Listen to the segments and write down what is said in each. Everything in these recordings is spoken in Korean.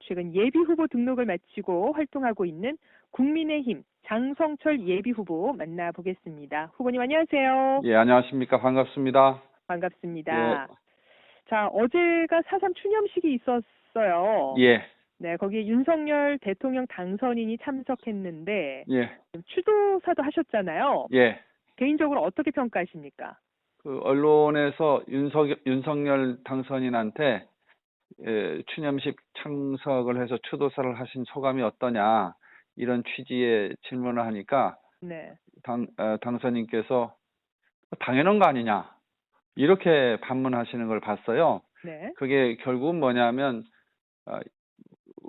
최근 예비후보 등록을 마치고 활동하고 있는 국민의힘 장성철 예비후보 만나보겠습니다. 후보님 안녕하세요. 예, 안녕하십니까. 반갑습니다. 반갑습니다. 예. 자, 어제가 4.3 추념식이 있었어요. 예. 네, 거기에 윤석열 대통령 당선인이 참석했는데 예. 추도사도 하셨잖아요. 예. 개인적으로 어떻게 평가하십니까? 그 언론에서 윤석열 당선인한테 추념식 참석을 해서 추도사를 하신 소감이 어떠냐 이런 취지의 질문을 하니까 네. 당선인께서 당연한 거 아니냐 이렇게 반문하시는 걸 봤어요. 네. 그게 결국은 뭐냐면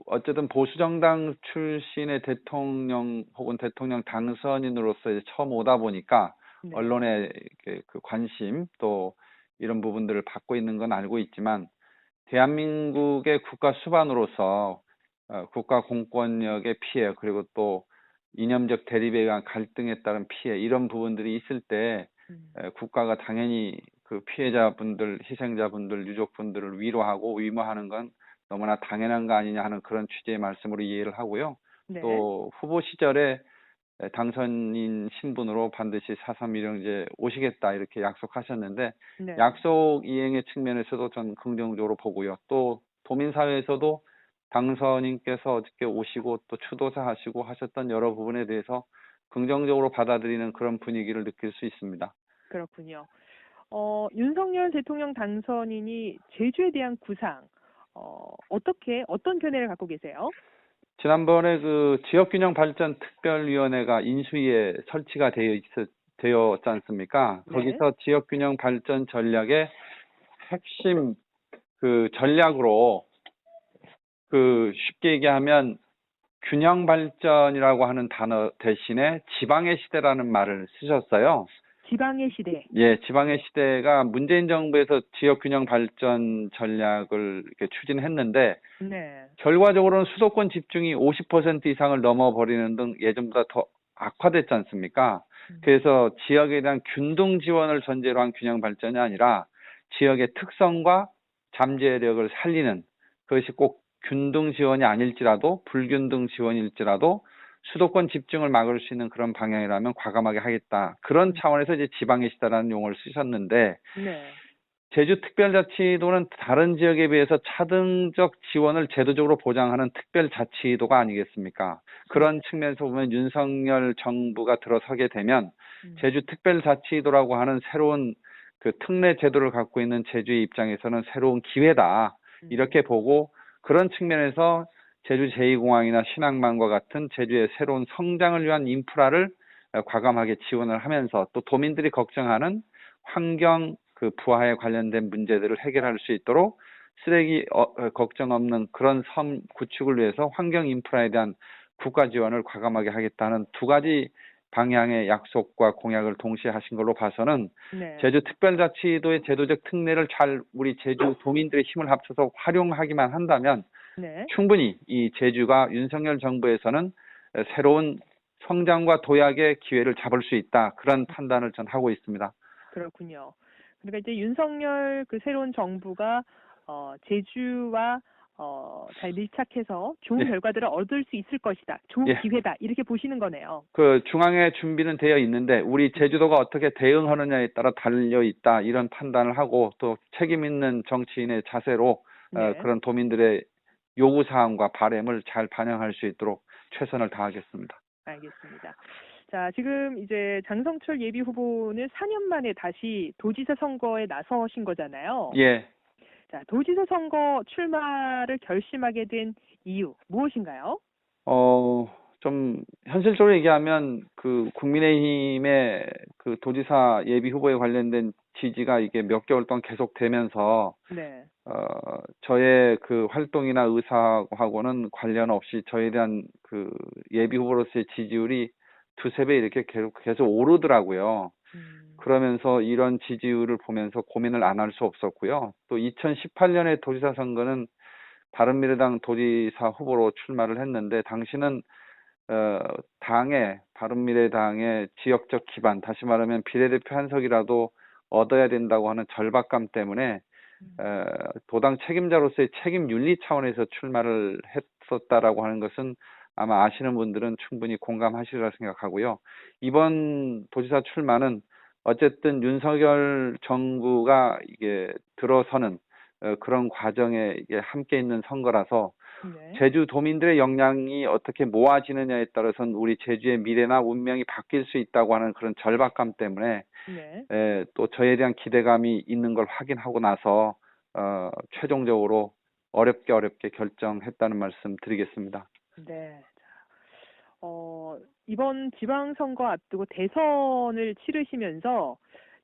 어쨌든 보수정당 출신의 대통령 혹은 대통령 당선인으로서 이제 처음 오다 보니까 네. 언론의 그 관심 또 이런 부분들을 받고 있는 건 알고 있지만 대한민국의 국가 수반으로서 국가 공권력의 피해 그리고 또 이념적 대립에 의한 갈등에 따른 피해 이런 부분들이 있을 때 국가가 당연히 그 피해자분들, 희생자분들, 유족분들을 위로하고 위로하는 건 너무나 당연한 거 아니냐 하는 그런 취지의 말씀으로 이해를 하고요. 네. 또 후보 시절에 당선인 신분으로 반드시 4.3 일영제 오시겠다 이렇게 약속하셨는데 네. 약속 이행의 측면에서도 전 긍정적으로 보고요. 또 도민사회에서도 당선인께서 어저께 오시고 또 추도사 하시고 하셨던 여러 부분에 대해서 긍정적으로 받아들이는 그런 분위기를 느낄 수 있습니다. 그렇군요. 윤석열 대통령 당선인이 제주에 대한 구상 어떤 견해를 갖고 계세요? 지난번에 그 지역균형발전특별위원회가 인수위에 설치가 되었지 않습니까? 네. 거기서 지역균형발전 전략의 핵심 그 전략으로 그 쉽게 얘기하면 균형발전이라고 하는 단어 대신에 지방의 시대라는 말을 쓰셨어요. 지방의 시대. 예, 지방의 시대가 문재인 정부에서 지역균형 발전 전략을 이렇게 추진했는데 네. 결과적으로는 수도권 집중이 50% 이상을 넘어버리는 등 예전보다 더 악화됐지 않습니까? 그래서 지역에 대한 균등 지원을 전제로 한 균형 발전이 아니라 지역의 특성과 잠재력을 살리는 그것이 꼭 균등 지원이 아닐지라도 불균등 지원일지라도 수도권 집중을 막을 수 있는 그런 방향이라면 과감하게 하겠다. 그런 차원에서 이제 지방의 시대라는 용어를 쓰셨는데 네. 제주특별자치도는 다른 지역에 비해서 차등적 지원을 제도적으로 보장하는 특별자치도가 아니겠습니까? 그런 측면에서 보면 윤석열 정부가 들어서게 되면 제주특별자치도라고 하는 새로운 그 특례 제도를 갖고 있는 제주의 입장에서는 새로운 기회다. 이렇게 보고 그런 측면에서 제주 제2공항이나 신항만과 같은 제주의 새로운 성장을 위한 인프라를 과감하게 지원을 하면서 또 도민들이 걱정하는 환경 그 부하에 관련된 문제들을 해결할 수 있도록 쓰레기 걱정 없는 그런 섬 구축을 위해서 환경 인프라에 대한 국가 지원을 과감하게 하겠다는 두 가지 방향의 약속과 공약을 동시에 하신 걸로 봐서는 네. 제주 특별자치도의 제도적 특례를 잘 우리 제주 도민들의 힘을 합쳐서 활용하기만 한다면 네. 충분히 이 제주가 윤석열 정부에서는 새로운 성장과 도약의 기회를 잡을 수 있다. 그런 판단을 전 하고 있습니다. 그렇군요. 그러니까 이제 윤석열 그 새로운 정부가 제주와 잘 밀착해서 좋은 예. 결과들을 얻을 수 있을 것이다. 좋은 예. 기회다. 이렇게 보시는 거네요. 그 중앙에 준비는 되어 있는데 우리 제주도가 어떻게 대응하느냐에 따라 달려 있다. 이런 판단을 하고 또 책임 있는 정치인의 자세로 네. 그런 도민들의 요구사항과 바람을 잘 반영할 수 있도록 최선을 다하겠습니다. 알겠습니다. 자, 지금 이제 장성철 예비 후보는 4년 만에 다시 도지사 선거에 나서신 거잖아요. 예. 자, 도지사 선거 출마를 결심하게 된 이유 무엇인가요? 좀 현실적으로 얘기하면 그 국민의힘의 그 도지사 예비 후보에 관련된 지지가 이게 몇 개월 동안 계속되면서 네. 저의 그 활동이나 의사하고는 관련 없이 저에 대한 그 예비 후보로서의 지지율이 두세 배 이렇게 계속 오르더라고요. 그러면서 이런 지지율을 보면서 고민을 안 할 수 없었고요. 또 2018년에 도지사 선거는 바른미래당 도지사 후보로 출마를 했는데 당시는 바른미래당의 지역적 기반, 다시 말하면 비례대표 한 석이라도 얻어야 된다고 하는 절박감 때문에 도당 책임자로서의 책임 윤리 차원에서 출마를 했었다라고 하는 것은 아마 아시는 분들은 충분히 공감하시리라 생각하고요. 이번 도지사 출마는 어쨌든 윤석열 정부가 이게 들어서는 그런 과정에 이게 함께 있는 선거라서 네. 제주도민들의 역량이 어떻게 모아지느냐에 따라서는 우리 제주의 미래나 운명이 바뀔 수 있다고 하는 그런 절박감 때문에 네. 또 저에 대한 기대감이 있는 걸 확인하고 나서 최종적으로 어렵게 결정했다는 말씀 드리겠습니다. 네. 이번 지방선거 앞두고 대선을 치르시면서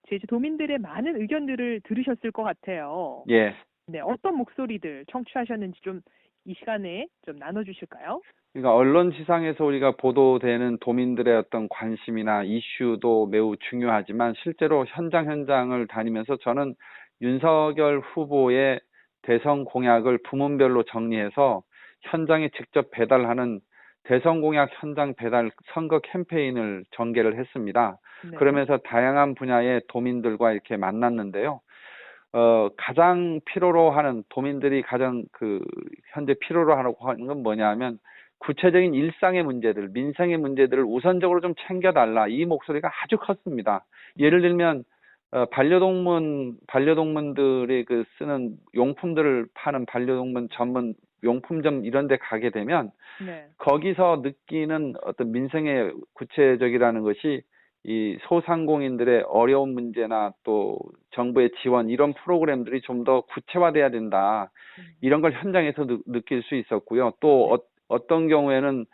제주도민들의 많은 의견들을 들으셨을 것 같아요. 예. 네, 어떤 목소리들 청취하셨는지 좀 이 시간에 좀 나눠주실까요? 그러니까 언론지상에서 우리가 보도되는 도민들의 어떤 관심이나 이슈도 매우 중요하지만 실제로 현장을 다니면서 저는 윤석열 후보의 대선 공약을 부문별로 정리해서 현장에 직접 배달하는 대선 공약 현장 배달 선거 캠페인을 전개를 했습니다. 네. 그러면서 다양한 분야의 도민들과 이렇게 만났는데요. 가장 필요로 하는 도민들이 가장 현재 필요로 하고 하는 건 뭐냐면 구체적인 일상의 문제들, 민생의 문제들을 우선적으로 좀 챙겨달라. 이 목소리가 아주 컸습니다. 예를 들면 반려동물들이 쓰는 용품들을 파는 반려동물 전문 용품점 이런 데 가게 되면 네. 거기서 느끼는 어떤 민생의 구체적이라는 것이 이 소상공인들의 어려운 문제나 또 정부의 지원 이런 프로그램들이 좀 더 구체화돼야 된다. 이런 걸 현장에서 느낄 수 있었고요. 또 어떤 경우에는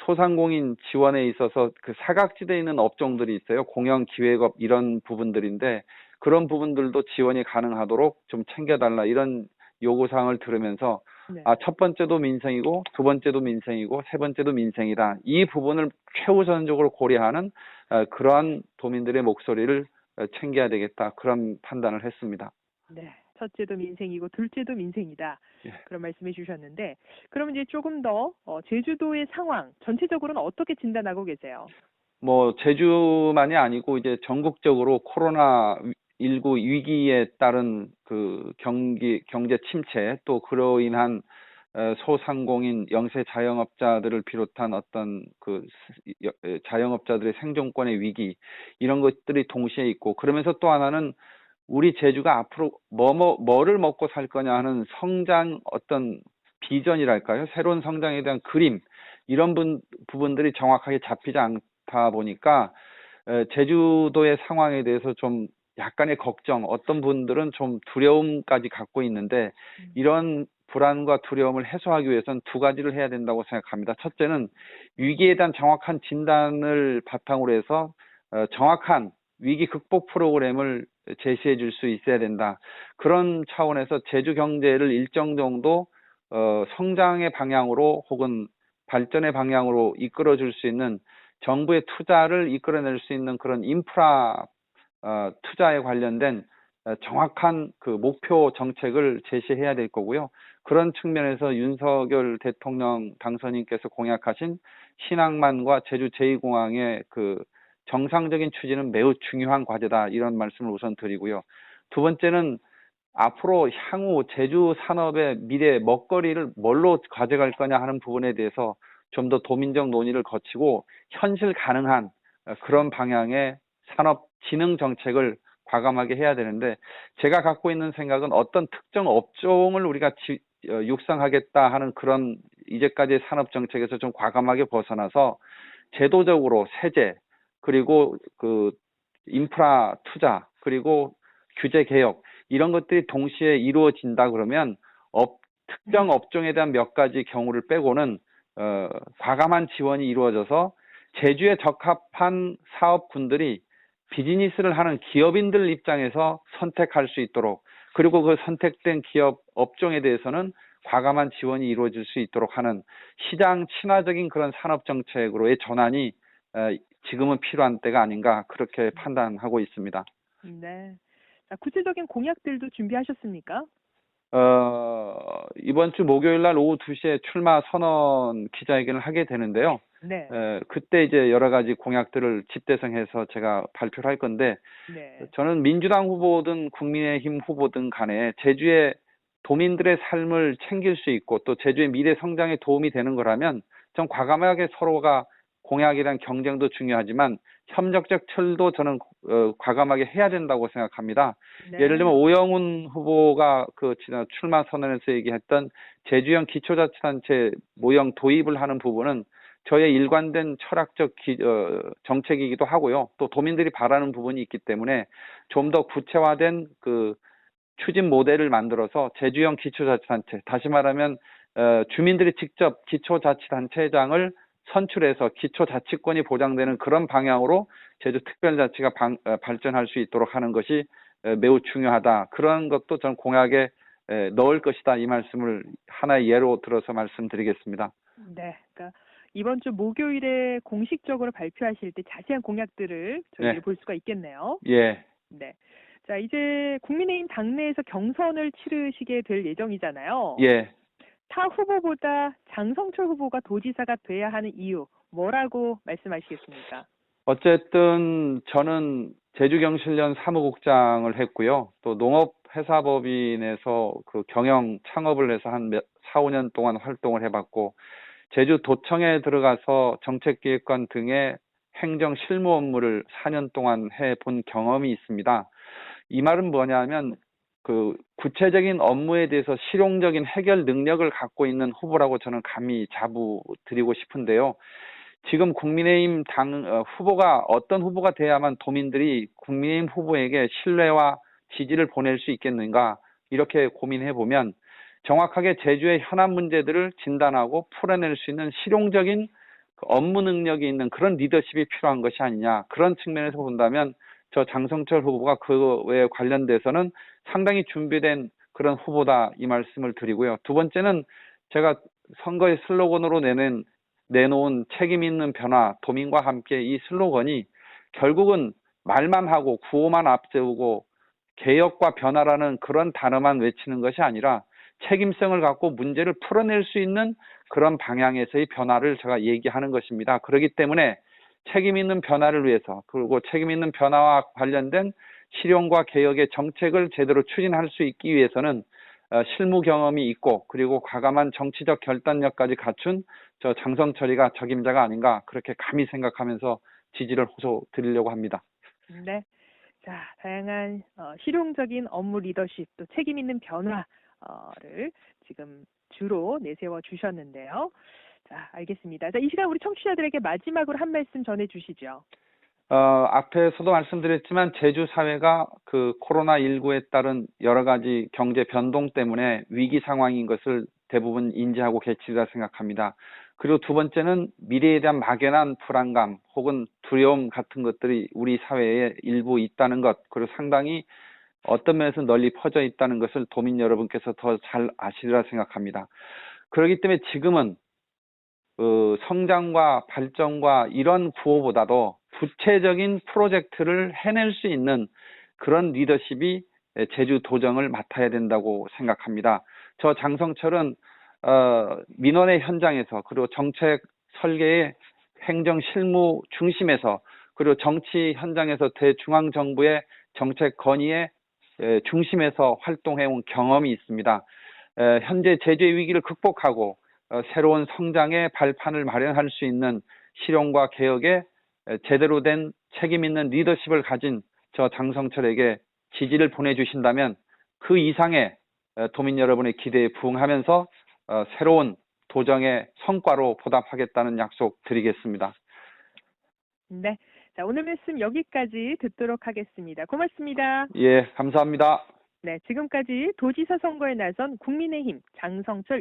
소상공인 지원에 있어서 사각지대에 있는 업종들이 있어요. 공영 기획업 이런 부분들인데 그런 부분들도 지원이 가능하도록 좀 챙겨달라 이런 요구사항을 들으면서 네. 첫 번째도 민생이고 두 번째도 민생이고 세 번째도 민생이다. 이 부분을 최우선적으로 고려하는 그러한 도민들의 목소리를 챙겨야 되겠다. 그런 판단을 했습니다. 네. 첫째도 민생이고 둘째도 민생이다. 예. 그런 말씀해 주셨는데 그럼 이제 조금 더 제주도의 상황 전체적으로는 어떻게 진단하고 계세요? 뭐 제주만이 아니고 이제 전국적으로 코로나19 위기에 따른 경제 침체 또 그로 인한 소상공인 영세 자영업자들을 비롯한 어떤 자영업자들의 생존권의 위기 이런 것들이 동시에 있고 그러면서 또 하나는 우리 제주가 앞으로 뭐를 먹고 살 거냐 하는 성장 어떤 비전이랄까요? 새로운 성장에 대한 그림 이런 부분들이 정확하게 잡히지 않다 보니까 제주도의 상황에 대해서 좀 약간의 걱정, 어떤 분들은 좀 두려움까지 갖고 있는데 이런 불안과 두려움을 해소하기 위해서는 두 가지를 해야 된다고 생각합니다. 첫째는 위기에 대한 정확한 진단을 바탕으로 해서 정확한 위기 극복 프로그램을 제시해 줄 수 있어야 된다. 그런 차원에서 제주 경제를 일정 정도 성장의 방향으로 혹은 발전의 방향으로 이끌어 줄 수 있는 정부의 투자를 이끌어낼 수 있는 그런 인프라 투자에 관련된 정확한 목표 정책을 제시해야 될 거고요. 그런 측면에서 윤석열 대통령 당선인께서 공약하신 신항만과 제주 제2공항의 정상적인 추진은 매우 중요한 과제다. 이런 말씀을 우선 드리고요. 두 번째는 앞으로 향후 제주 산업의 미래 먹거리를 뭘로 가져갈 거냐 하는 부분에 대해서 좀 더 도민적 논의를 거치고 현실 가능한 그런 방향의 산업 진흥 정책을 과감하게 해야 되는데 제가 갖고 있는 생각은 어떤 특정 업종을 우리가 육성하겠다 하는 그런 이제까지의 산업 정책에서 좀 과감하게 벗어나서 제도적으로 세제 그리고 인프라 투자 그리고 규제 개혁 이런 것들이 동시에 이루어진다 그러면 특정 업종에 대한 몇 가지 경우를 빼고는 과감한 지원이 이루어져서 제주에 적합한 사업군들이 비즈니스를 하는 기업인들 입장에서 선택할 수 있도록 그리고 그 선택된 기업 업종에 대해서는 과감한 지원이 이루어질 수 있도록 하는 시장 친화적인 그런 산업 정책으로의 전환이 지금은 필요한 때가 아닌가 그렇게 판단하고 있습니다. 네. 자, 구체적인 공약들도 준비하셨습니까? 이번 주 목요일 날 오후 2시에 출마 선언 기자회견을 하게 되는데요. 네. 그때 이제 여러 가지 공약들을 집대성해서 제가 발표를 할 건데, 네. 저는 민주당 후보든 국민의힘 후보든 간에 제주의 도민들의 삶을 챙길 수 있고 또 제주의 미래 성장에 도움이 되는 거라면 전 과감하게 서로가 공약이란 경쟁도 중요하지만 협력적 철도 저는 과감하게 해야 된다고 생각합니다. 예를 네. 들면 오영훈 후보가 그 지난 출마 선언에서 얘기했던 제주형 기초자치단체 모형 도입을 하는 부분은 저의 일관된 철학적 정책이기도 하고요. 또 도민들이 바라는 부분이 있기 때문에 좀 더 구체화된 그 추진 모델을 만들어서 제주형 기초자치단체, 다시 말하면 주민들이 직접 기초자치단체장을 선출해서 기초자치권이 보장되는 그런 방향으로 제주특별자치가 발전할 수 있도록 하는 것이 매우 중요하다. 그런 것도 저는 공약에 넣을 것이다. 이 말씀을 하나의 예로 들어서 말씀드리겠습니다. 네. 그러니까 이번 주 목요일에 공식적으로 발표하실 때 자세한 공약들을 저희들이 네. 볼 수가 있겠네요. 예. 네. 자, 이제 국민의힘 당내에서 경선을 치르시게 될 예정이잖아요. 예. 타 후보보다 장성철 후보가 도지사가 돼야 하는 이유 뭐라고 말씀하시겠습니까? 어쨌든 저는 제주경실련 사무국장을 했고요. 또 농업회사법인에서 그 경영 창업을 해서 한 4, 5년 동안 활동을 해봤고, 제주도청에 들어가서 정책기획관 등의 행정 실무 업무를 4년 동안 해본 경험이 있습니다. 이 말은 뭐냐면 그 구체적인 업무에 대해서 실용적인 해결 능력을 갖고 있는 후보라고 저는 감히 자부드리고 싶은데요. 지금 국민의힘 후보가 어떤 후보가 돼야만 도민들이 국민의힘 후보에게 신뢰와 지지를 보낼 수 있겠는가, 이렇게 고민해 보면 정확하게 제주의 현안 문제들을 진단하고 풀어낼 수 있는 실용적인 업무 능력이 있는 그런 리더십이 필요한 것이 아니냐, 그런 측면에서 본다면 저 장성철 후보가 그에 관련돼서는 상당히 준비된 그런 후보다, 이 말씀을 드리고요. 두 번째는 제가 선거의 슬로건으로 내놓은 책임 있는 변화, 도민과 함께, 이 슬로건이 결국은 말만 하고 구호만 앞세우고 개혁과 변화라는 그런 단어만 외치는 것이 아니라 책임성을 갖고 문제를 풀어낼 수 있는 그런 방향에서의 변화를 제가 얘기하는 것입니다. 그렇기 때문에 책임 있는 변화를 위해서, 그리고 책임 있는 변화와 관련된 실용과 개혁의 정책을 제대로 추진할 수 있기 위해서는 실무 경험이 있고 그리고 과감한 정치적 결단력까지 갖춘 저 장성철이가 적임자가 아닌가, 그렇게 감히 생각하면서 지지를 호소드리려고 합니다. 네. 자, 다양한 실용적인 업무 리더십 또 책임 있는 변화를 지금 주로 내세워 주셨는데요. 자, 알겠습니다. 자, 이 시간 우리 청취자들에게 마지막으로 한 말씀 전해 주시죠. 앞에서도 말씀드렸지만 제주 사회가 그 코로나19에 따른 여러 가지 경제 변동 때문에 위기 상황인 것을 대부분 인지하고 계시리라 생각합니다. 그리고 두 번째는 미래에 대한 막연한 불안감 혹은 두려움 같은 것들이 우리 사회에 일부 있다는 것, 그리고 상당히 어떤 면에서 널리 퍼져 있다는 것을 도민 여러분께서 더 잘 아시리라 생각합니다. 그렇기 때문에 지금은 성장과 발전과 이런 구호보다도 구체적인 프로젝트를 해낼 수 있는 그런 리더십이 제주도정을 맡아야 된다고 생각합니다. 저 장성철은 민원의 현장에서, 그리고 정책 설계의 행정 실무 중심에서, 그리고 정치 현장에서 대중앙정부의 정책 건의의 중심에서 활동해온 경험이 있습니다. 현재 제주의 위기를 극복하고 새로운 성장의 발판을 마련할 수 있는 실용과 개혁에 제대로 된 책임 있는 리더십을 가진 저 장성철에게 지지를 보내주신다면 그 이상의 도민 여러분의 기대에 부응하면서 새로운 도정의 성과로 보답하겠다는 약속 드리겠습니다. 네. 자, 오늘 말씀 여기까지 듣도록 하겠습니다. 고맙습니다. 예, 감사합니다. 네, 지금까지 도지사 선거에 나선 국민의힘 장성철